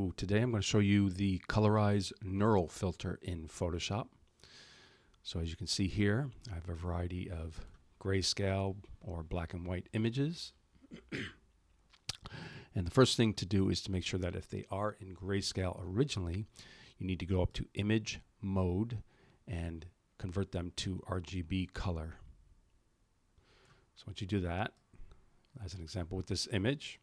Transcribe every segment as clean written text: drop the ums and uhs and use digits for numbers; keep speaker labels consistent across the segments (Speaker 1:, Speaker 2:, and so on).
Speaker 1: So today I'm going to show you the Colorize Neural Filter in Photoshop. So as you can see here, I have a variety of grayscale or black and white images. And the first thing to do is to make sure that if they are in grayscale originally, you need to go up to Image Mode and convert them to RGB color. So once you do that, as an example with this image,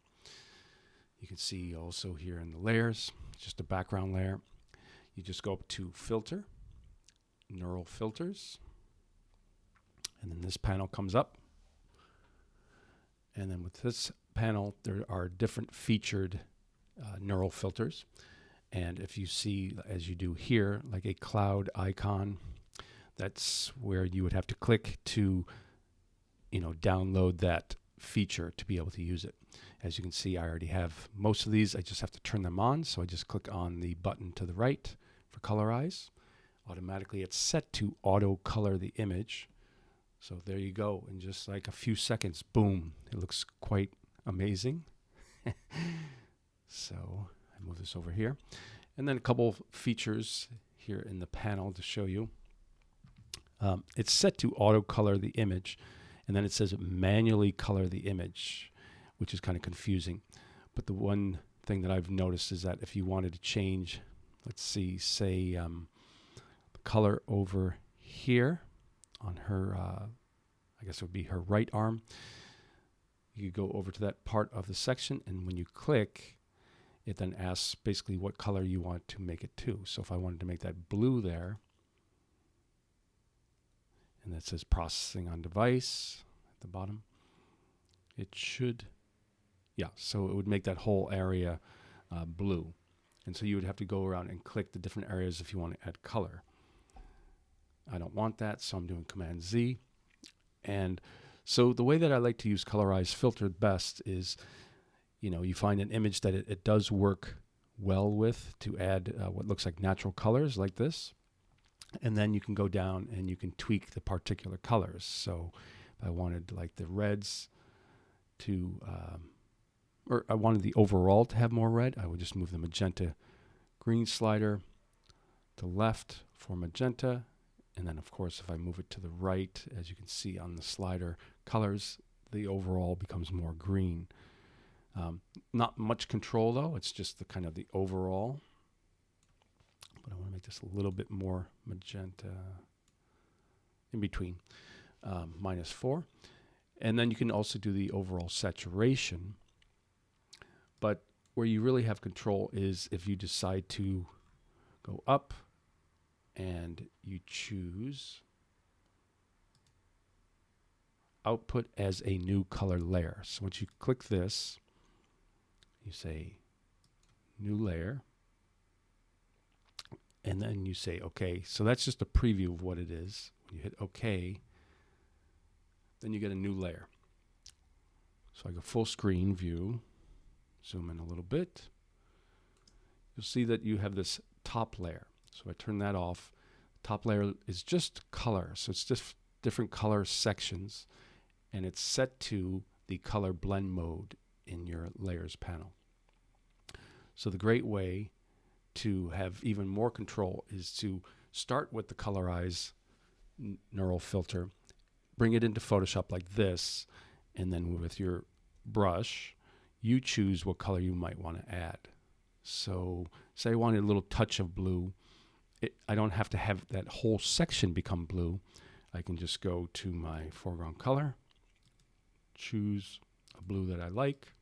Speaker 1: you can see also here in the layers, just a background layer. You just go up to Filter, Neural Filters, and then this panel comes up. And then with this panel, there are different featured neural filters. And if you see, as you do here, like a cloud icon, that's where you would have to click to, download that feature to be able to use it. As you can see, I already have most of these. I just have to turn them on. So I just click on the button to the right for Colorize. Automatically, it's set to auto color the image. So there you go. In just like a few seconds, boom, it looks quite amazing. So I move this over here. And then a couple of features here in the panel to show you. It's set to auto color the image. And then it says manually color the image, which is kind of confusing. But the one thing that I've noticed is that if you wanted to change, let's see, say the color over here on her, I guess it would be her right arm, you could go over to that part of the section, and when you click, it then asks basically what color you want to make it to. So if I wanted to make that blue there, and that says processing on device at the bottom, it should, so it would make that whole area blue. And so you would have to go around and click the different areas if you want to add color. I don't want that, so I'm doing Command Z. And so the way that I like to use Colorize Filter best is, you find an image that it does work well with to add what looks like natural colors like this. And then you can go down and you can tweak the particular colors. So if I wanted like the reds to, or I wanted the overall to have more red, I would just move the magenta green slider to left for magenta. And then of course, if I move it to the right, as you can see on the slider colors, the overall becomes more green. Not much control though, it's just the kind of the overall. But I want to make this a little bit more magenta in between, -4. And then you can also do the overall saturation. But where you really have control is if you decide to go up and you choose output as a new color layer. So once you click this, you say new layer. And then you say, okay, so that's just a preview of what it is. When you hit OK, then you get a new layer. So I go full screen view, zoom in a little bit. You'll see that you have this top layer. So I turn that off. Top layer is just color. So it's just different color sections. And it's set to the color blend mode in your layers panel. So the great way to have even more control is to start with the Colorize Neural Filter, bring it into Photoshop like this, and then with your brush, you choose what color you might want to add. So say I wanted a little touch of blue. I don't have to have that whole section become blue. I can just go to my foreground color, choose a blue that I like.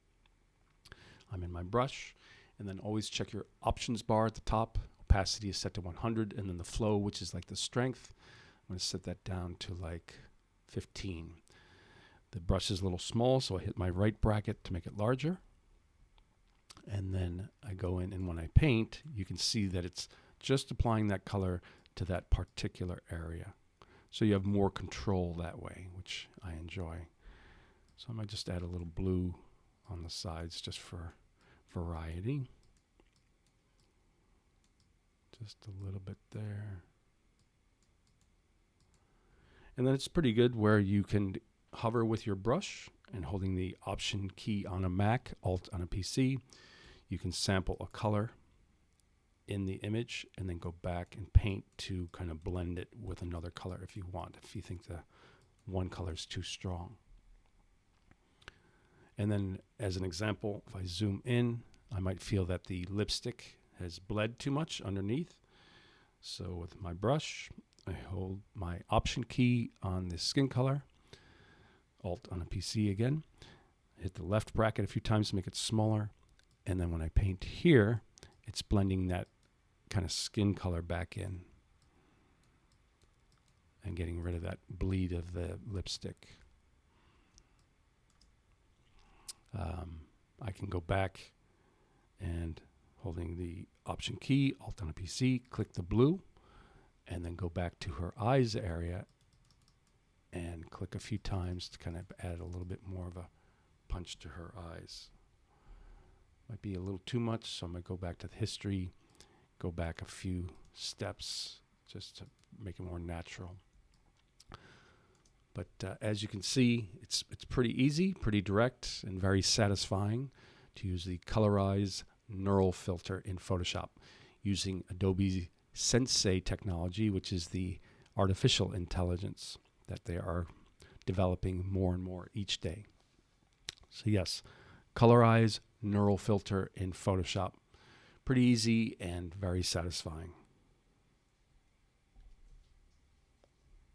Speaker 1: I'm in my brush. And then always check your options bar at the top. Opacity is set to 100. And then the flow, which is like the strength, I'm going to set that down to like 15. The brush is a little small, so I hit my right bracket to make it larger. And then I go in, and when I paint, you can see that it's just applying that color to that particular area. So you have more control that way, which I enjoy. So I might just add a little blue on the sides just for variety. Just a little bit there. And then it's pretty good where you can hover with your brush and holding the Option key on a Mac, Alt on a PC. You can sample a color in the image and then go back and paint to kind of blend it with another color if you want, if you think the one color is too strong. And then as an example, if I zoom in, I might feel that the lipstick has bled too much underneath. So with my brush, I hold my Option key on the skin color, Alt on a PC again, hit the left bracket a few times to make it smaller, and then when I paint here, it's blending that kind of skin color back in and getting rid of that bleed of the lipstick. I can go back and holding the Option key, Alt on a PC, click the blue, and then go back to her eyes area and click a few times to kind of add a little bit more of a punch to her eyes. Might be a little too much, so I'm going to go back to the history, go back a few steps just to make it more natural. But as you can see, it's pretty easy, pretty direct, and very satisfying to use the Colorize Neural Filter in Photoshop using Adobe Sensei technology, which is the artificial intelligence that they are developing more and more each day. So yes, Colorize Neural Filter in Photoshop. Pretty easy and very satisfying.